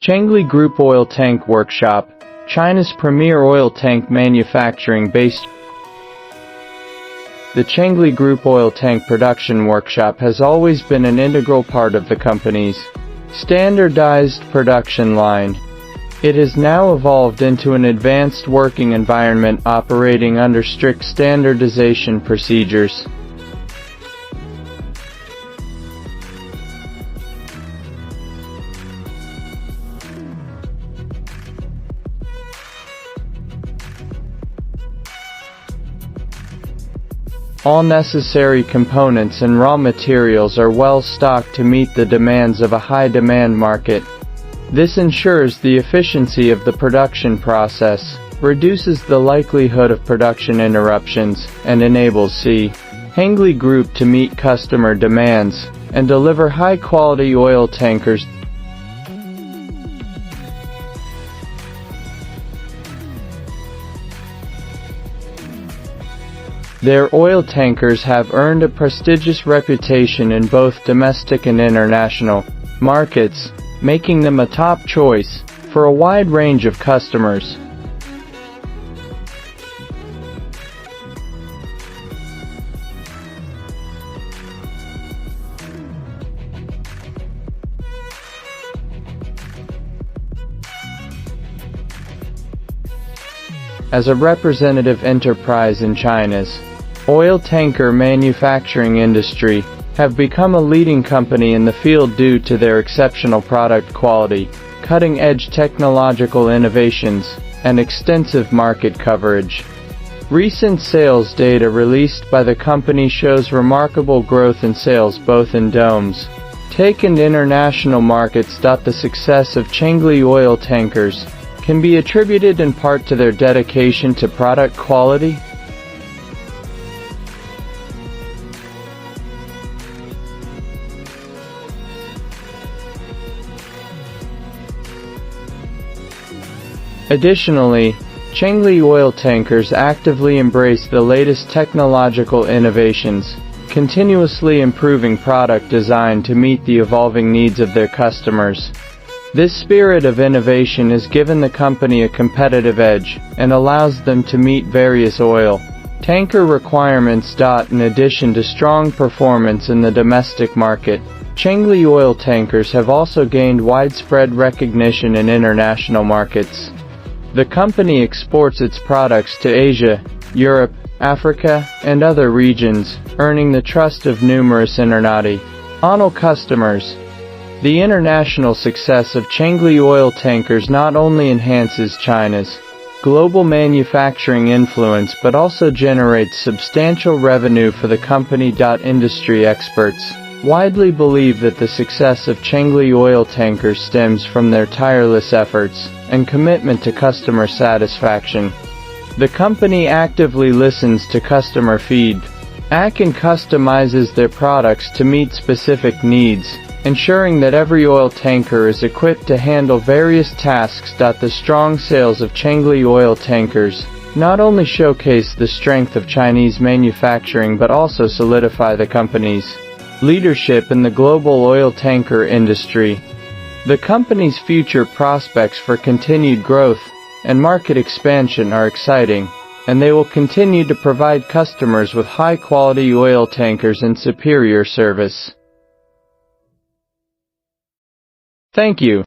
Chengli Group Oil Tank Workshop, China's premier oil tank manufacturing base. The Chengli Group Oil Tank Production Workshop has always been an integral part of the company's standardized production line. It has now evolved into an advanced working environment operating under strict standardization procedures. All necessary components and raw materials are well stocked to meet the demands of a high-demand market. This ensures the efficiency of the production process, reduces the likelihood of production interruptions, and enables Chengli Group to meet customer demands and deliver high-quality oil tankers. Their oil tankers have earned a prestigious reputation in both domestic and international markets, making them a top choice for a wide range of customers. As a representative enterprise in China's oil tanker manufacturing industry, have become a leading company in the field due to their exceptional product quality, cutting-edge technological innovations, and extensive market coverage. Recent sales data released by the company shows remarkable growth in sales both in domestic and international markets. The success of Chengli oil tankers can be attributed in part to their dedication to product quality. Additionally, Chengli oil tankers actively embrace the latest technological innovations, continuously improving product design to meet the evolving needs of their customers. This spirit of innovation has given the company a competitive edge and allows them to meet various oil tanker requirements. In addition to strong performance in the domestic market, Chengli oil tankers have also gained widespread recognition in international markets. The company exports its products to Asia, Europe, Africa, and other regions, earning the trust of numerous international customers. The international success of Chengli oil tankers not only enhances China's global manufacturing influence but also generates substantial revenue for the company. Industry experts widely believe that the success of Chengli oil tankers stems from their tireless efforts and commitment to customer satisfaction. The company actively listens to customer feedback and customizes their products to meet specific needs, ensuring that every oil tanker is equipped to handle various tasks. The strong sales of Chengli oil tankers not only showcase the strength of Chinese manufacturing but also solidify the company's leadership in the global oil tanker industry. The company's future prospects for continued growth and market expansion are exciting, and they will continue to provide customers with high-quality oil tankers and superior service. Thank you.